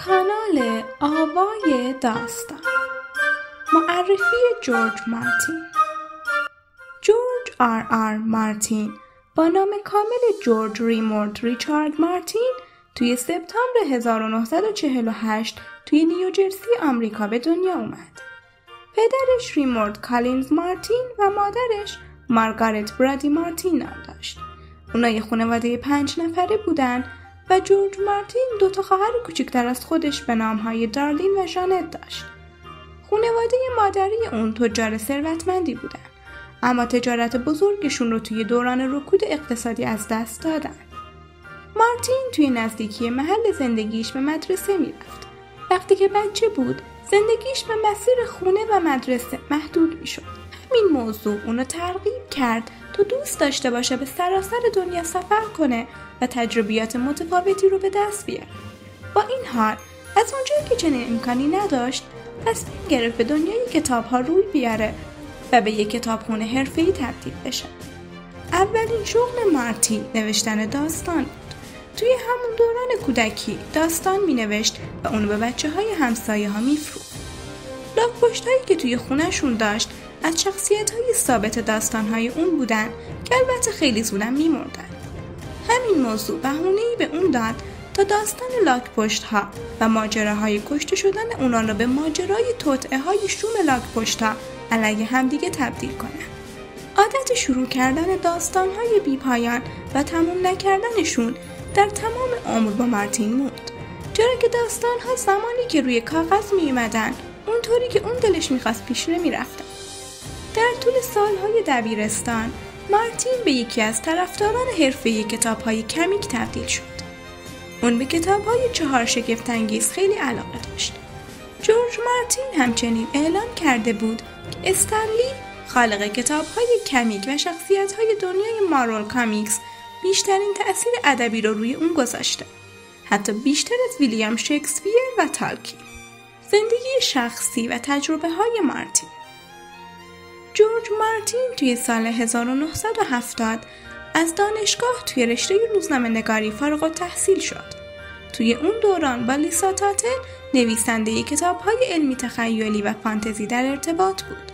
کانال آوای داستان. معرفی جورج مارتین. جورج آر مارتین با نام کامل جورج ریمورد ریچارد مارتین توی سپتامبر 1948 توی نیوجرسی آمریکا به دنیا اومد. پدرش ریمورد کالینز مارتین و مادرش مارگارت برادی مارتین نام داشت. اونا یه خانواده 5 نفره بودن و جورج مارتین 2 خواهر کوچکتر از خودش به نامهای دارلین و ژانت داشت. خانواده مادری اون تجار ثروتمندی بودن، اما تجارت بزرگشون رو توی دوران رکود اقتصادی از دست دادن. مارتین توی نزدیکی محل زندگیش به مدرسه میرفت. وقتی که بچه بود، زندگیش به مسیر خونه و مدرسه محدود میشد. همین موضوع اونو ترغیب کرد تا دوست داشته باشه به سراسر دنیا سفر کنه و تجربیات متفاوتی رو به دست بیاره. با این حال، از اونجایی که چنین امکانی نداشت، تصمیم گرفت به دنیای کتاب‌ها روی بیاره و به یک کتابخونه حرفه‌ای تبدیل بشه. اولین شغل مارتین نوشتن داستان بود. توی همون دوران کودکی داستان مینوشت و اونو به بچه‌های همسایه‌ها میفروخت. لاک‌پشتایی که توی خونه‌شون داشت از شخصیت‌های ثابت داستان‌های اون بودن که البته خیلی زودم می‌مردن. همین موضوع بهونه‌ای به اون داد تا داستان لاک‌پشت‌ها و ماجراهای کشته شدن اونا رو به ماجرای توطئه‌های شوم لاک‌پشت‌ها علیه همدیگه تبدیل کنه. عادت شروع کردن داستان‌های بی‌پایان و تموم نکردنشون در تمام عمر با مارتین موند، چرا که داستان‌ها زمانی که روی کاغذ می‌اومدن اونطوری که اون دلش می‌خواست پیش نمی‌رفتن. در طول سال‌های دبیرستان مارتین به یکی از طرفداران حرفه‌ای کتاب‌های کمیک تبدیل شد. اون به کتاب‌های 4 شگفت‌انگیز خیلی علاقه داشت. جورج مارتین همچنین اعلام کرده بود که استنلی، خالق کتاب‌های کمیک و شخصیت‌های دنیای مارول کامیکس، بیشترین تأثیر ادبی رو روی اون گذاشته، حتی بیشتر از ویلیام شکسپیر و تالکین. زندگی شخصی و تجربه‌های مارتین. جورج مارتین توی سال 1970 از دانشگاه توی رشته روزنامه‌نگاری فارغ التحصیل شد. توی اون دوران با لیسا تاتل، نویسنده کتاب‌های علمی تخیلی و فانتزی، در ارتباط بود.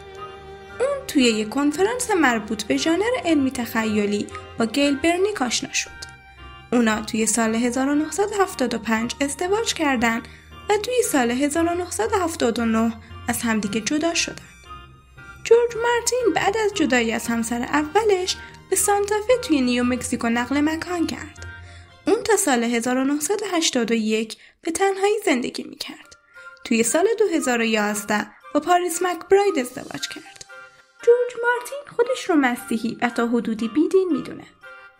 اون توی یک کنفرانس مربوط به ژانر علمی تخیلی با گیل برنیک آشنا شد. اونا توی سال 1975 ازدواج کردن و توی سال 1979 از همدیگه جدا شدن. جورج مارتین بعد از جدایی از همسر اولش به سانتافه توی نیو مکزیکو نقل مکان کرد. اون تا سال 1981 به تنهایی زندگی میکرد. توی سال 2011 با پاریس مکبراید ازدواج کرد. جورج مارتین خودش رو مسیحی و تا حدودی بیدین میدونه.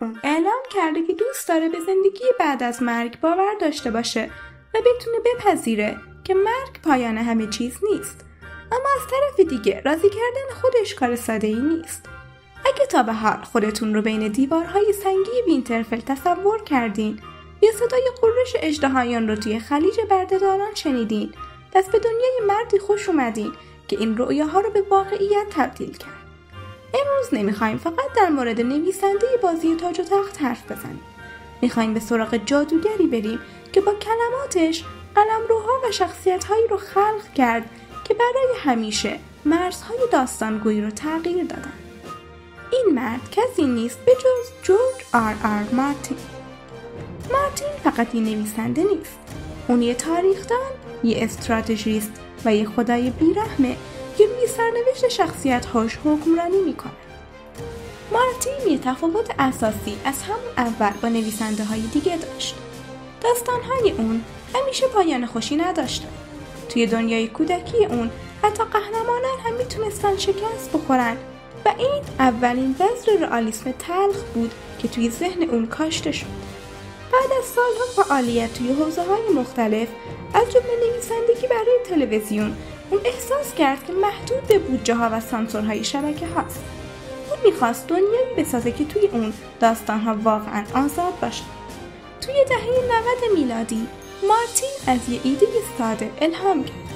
اون اعلام کرده که دوست داره به زندگی بعد از مرگ باور داشته باشه و بتونه بپذیره که مرگ پایان همه چیز نیست. اما از طرف دیگه راضی کردن خودش کار ساده‌ای نیست. اگه تا به حال خودتون رو بین دیوارهای سنگی وینترفل تصور کردین یا صدای قررش اژدهایان رو توی خلیج بردهداران شنیدین، پس به دنیای مردی خوش اومدین که این رؤیاها رو به واقعیت تبدیل کرد. امروز نمیخوایم فقط در مورد نویسنده بازی تاج و تخت حرف بزنیم. میخوایم به سراغ جادوگری بریم که با کلماتش قلمروها و شخصیت‌هایی رو خلق کرد که برای همیشه مرزهای داستانگویی رو تغییر دادن. این مرد کسی نیست به جز جورج آر مارتین. مارتین فقط یه نویسنده نیست. اون یه تاریخدان، یه استراتژیست و یه خدای بیرحمه که روی سرنوشت شخصیت‌هاش حکمرانی میکنه. مارتین یه تفاوت اساسی از همون اول با نویسنده‌های دیگه داشت. داستان‌های اون همیشه پایان خوشی نداشتن. توی دنیای کودکی اون حتی قهرمانان هم میتونستن شکست بخورن و این اولین بذر رئالیسم تلخ بود که توی ذهن اون کاشته شد. بعد از سالها فعالیت توی حوزه‌های مختلف، از جمله نویسندگی برای تلویزیون، اون احساس کرد که محدود به بودجه‌ها و سانسورهای شبکه هاست. اون میخواست دنیایی بسازه که توی اون داستان‌ها واقعاً آزاد باشه. توی دهه 90 میلادی مارتین از یه ایده ساده الهام گرفت.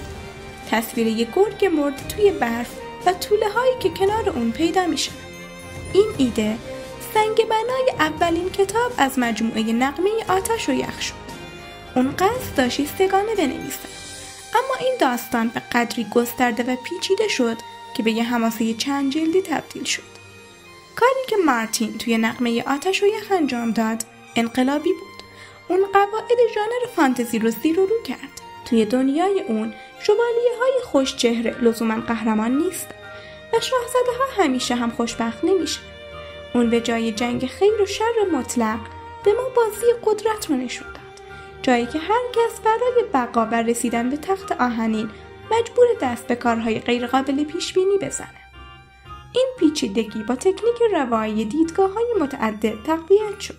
تصویر یک گرگ مرد توی برف و توله هایی که کنار اون پیدا میشه. این ایده سنگ بنای اولین کتاب از مجموعه نغمه آتش و یخ شد. اون قصد داشت سگانه بنویسه، اما این داستان به قدری گسترده و پیچیده شد که به یه حماسه چند جلدی تبدیل شد. کاری که مارتین توی نغمه آتش و یخ انجام داد انقلابی بود. اون قواعد ژانر فانتزی رو زیر و رو کرد. توی دنیای اون شوالیه‌های خوش چهره لزوما قهرمان نیست و شاهزاده‌ها همیشه هم خوشبخت نمیشه. اون به جای جنگ خیر و شر مطلق به ما بازی قدرت رو نشون داد، جایی که هر کس برای بقا و رسیدن به تخت آهنین مجبور دست به کارهای غیرقابل پیش بینی بزنه. این پیچیدگی با تکنیک روایی دیدگاه‌های متعدد تقویت شد.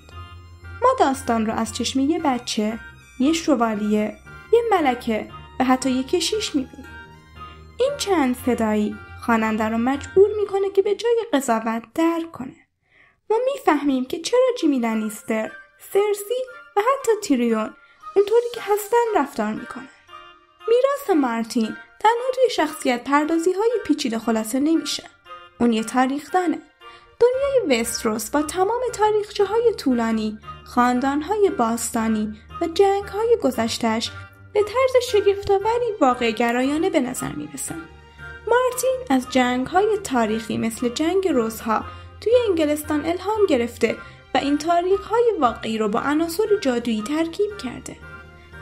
ما داستان رو از چشم یه بچه، یه شوالیه، یه ملکه و حتی یه کشیش می‌بینیم. این چند صدایی خواننده رو مجبور میکنه که به جای قضاوت درک کنه. ما میفهمیم که چرا جیمی لنیستر، سرسی و حتی تیریون اونطوری که هستن رفتار میکنن. میراث مارتین تنها توی شخصیت پردازی های پیچیده خلاصه نمیشه. اون یه تاریخ دانه. دنیای وستروس با تمام تاریخچه های طولانی، خاندان های باستانی و جنگ های گذشتهش به طرز شگفت‌آوری واقع گرایانه به نظر میرسن. مارتین از جنگ‌های تاریخی مثل جنگ روزها توی انگلستان الهام گرفته و این تاریخ‌های واقعی رو با عناصر جادویی ترکیب کرده.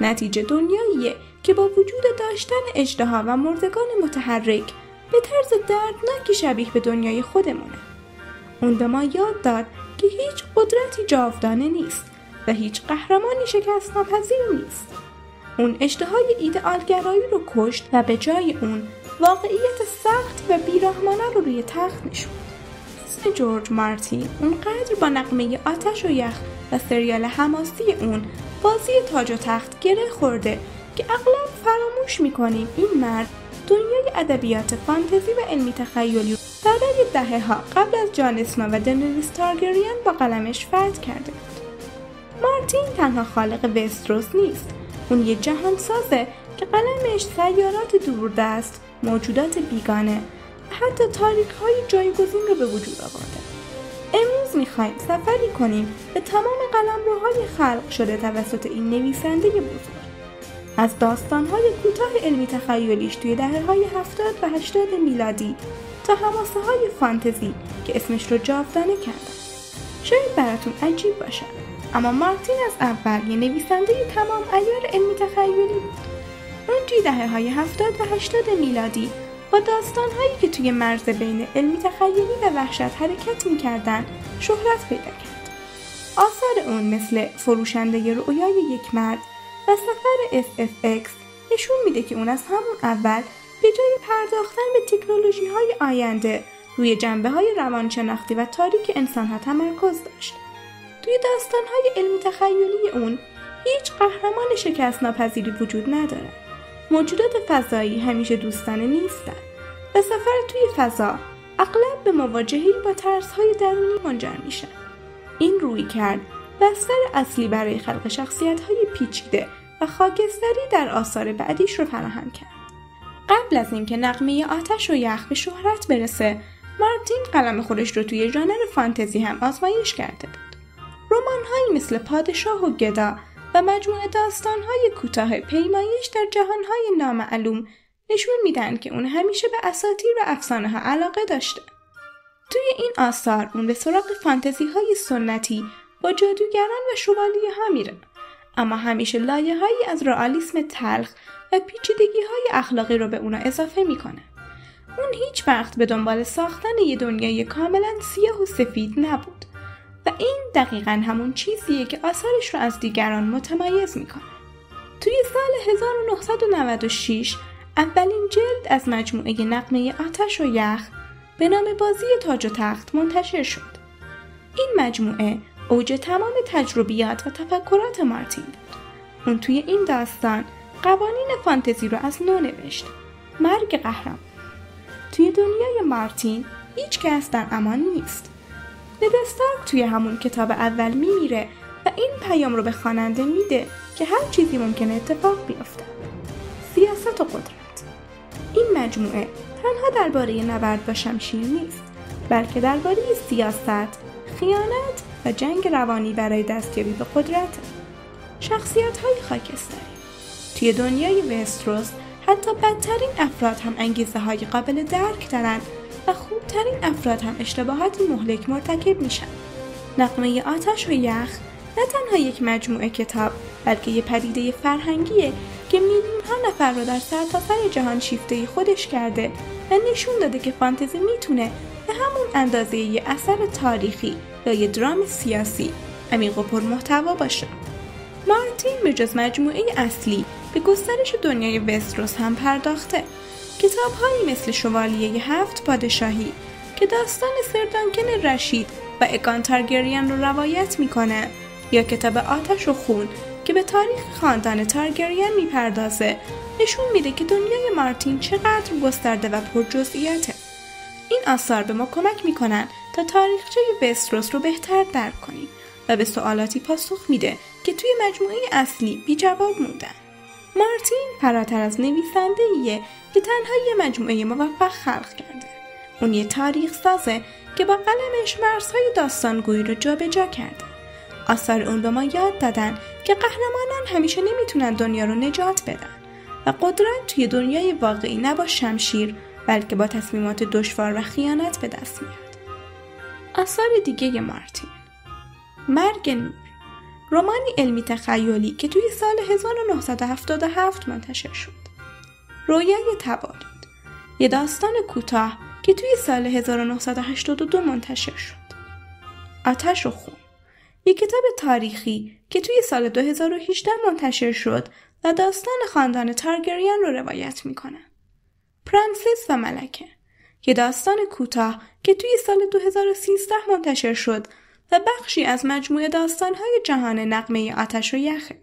نتیجه دنیاییه که با وجود داشتن اژدها و مردگان متحرک به طرز دردناکی شبیه به دنیای خودمونه. اون به ما یاد داد که هیچ قدرتی جاودانه نیست و هیچ قهرمانی شکست ناپذیر نیست. اون اژدهای ایدئالگرایی رو کشت و به جای اون واقعیت سخت و بیرحمانه رو روی تخت نشوند. اسم جورج مارتین اونقدر با نغمه آتش و یخ و سریال حماسی اون بازی تاج و تخت گره خورده که اغلب فراموش میکنیم این مرد دنیای ادبیات فانتزی و علمی تخیلی برای دهه‌ها قبل از جان اسنو و دنیریس تارگریان با قلمش فتح کرده بود. مارتین تنها خالق وستروس نیست، اون یه جهان سازه که قلمش سیارات دوردست، موجودات بیگانه و حتی تاریخ‌های جایگزین رو به وجود آورده. امروز می‌خوایم سفری کنیم به تمام قلمروهای خلق شده توسط این نویسنده بزرگ. از داستان‌های کوتاه علمی تخیلیش توی دهه‌های 70 و 80 میلادی تا حماسه‌های فانتزی که اسمش رو جاودانه کردن. شاید براتون عجیب باشه، اما مارتین از اول یه نویسنده تمام عیار علمی تخیلی بود. اون توی دهه‌های 70 و 80 میلادی با داستان‌هایی که توی مرز بین علمی تخیلی و وحشت حرکت می‌کردن شهرت پیدا کرد. آثار اون مثل فروشنده رؤیای یک مرد و سفر SFX نشون میده که اون از همون اول به جای پرداختن به تکنولوژی‌های آینده روی جنبه‌های روانشناختی و تاریک انسان‌ها تمرکز داشت. توی داستان‌های علمی تخیلی اون هیچ قهرمان شکست ناپذیری وجود نداره. موجودات فضایی همیشه دوستانه نیستن و سفر توی فضا اغلب به مواجهه‌ای با ترس‌های درونی منجر میشه. این رویکرد بستر اصلی برای خلق شخصیت‌های پیچیده و خاکستری در آثار بعدیش رو فراهم کرد. قبل از اینکه نغمه آتش و یخ به شهرت برسه، مارتین قلم خودش رو توی ژانر فانتزی هم آزمایش کرده بود. رمان‌هایی مثل پادشاه و گدا و مجموعه داستان‌های کوتاه پیمایش در جهان‌های نامعلوم نشون میدن که اون همیشه به اساطیر و افسانه‌ها علاقه داشته. توی این آثار اون به سراغ فانتزی‌های سنتی با جادوگران و شوالیه‌ها میره، اما همیشه لایه‌هایی از رئالیسم تلخ و پیچیدگی‌های اخلاقی رو به اونا اضافه میکنه. اون هیچ وقت به دنبال ساختن یه دنیای کاملا سیاه و سفید نبود و این دقیقاً همون چیزیه که آثارش رو از دیگران متمایز میکنه. توی سال 1996 اولین جلد از مجموعه نغمه آتش و یخ به نام بازی تاج و تخت منتشر شد. این مجموعه اوج تمام تجربیات و تفکرات مارتین بود. اون توی این داستان قوانین فانتزی رو از نو نوشت. مرگ قهرمان. توی دنیای مارتین هیچ کس در امان نیست. نed استارک توی همون کتاب اول میمیره و این پیام رو به خواننده میده که هر چیزی ممکنه اتفاق بیفته. سیاست و قدرت. این مجموعه تنها درباره نبرد با شمشیر نیست، بلکه درباره سیاست، خیانت و جنگ روانی برای دستیابی به قدرت. شخصیت‌های خاکستری. توی دنیای وستروس حتی بدترین افراد هم انگیزه‌های قابل درک دارن و خوبترین افراد هم اشتباهاتی مهلک مرتکب میشن. نغمه آتش و یخ نه تنها یک مجموعه کتاب بلکه یک پدیده فرهنگیه که میلیون‌ها نفر رو در سرتاسر جهان شیفته خودش کرده و نشون داده که فانتزی میتونه به همون اندازه یه اثر تاریخی یا یه درام سیاسی عمیق و پرمحتوا باشه. مارتین به جز مجموعه اصلی به گسترش دنیای وستروس هم پرداخته. کتاب‌هایی مثل شوالیه 7 پادشاهی که داستان سر دانکن رشید و اگان تارگریان رو روایت میکنه، یا کتاب آتش و خون که به تاریخ خاندان تارگریان میپردازه، نشون میده که دنیای مارتین چقدر گسترده و پرجزئیاته. این آثار به ما کمک میکنن تا تاریخچه وستروس رو بهتر درک کنیم و به سوالاتی پاسخ میده که توی مجموعه اصلی بی جواب موندن. مارتین فراتر از نویسنده‌ایه که تنها یه مجموعه موفق خلق کرده. اون یه تاریخ سازه که با قلمش مرزهای داستانگویی رو جابجا کرده. آثار اون به ما یاد دادن که قهرمانان همیشه نمیتونن دنیا رو نجات بدن و قدرت توی دنیای واقعی نه با شمشیر بلکه با تصمیمات دشوار و خیانت به دست میاد. آثار دیگه مارتین: مرگ نور، رمانی علمی تخیلی که توی سال 1977 منتشر شد. رویای تبالود، یه داستان کوتاه که توی سال 1982 منتشر شد. آتش و خون، یک کتاب تاریخی که توی سال 2018 منتشر شد و داستان خاندان تارگریان رو روایت میکنه. پرنسس و ملکه، یک داستان کوتاه که توی سال 2013 منتشر شد و بخشی از مجموعه داستان‌های جهان نغمه آتش و یخه.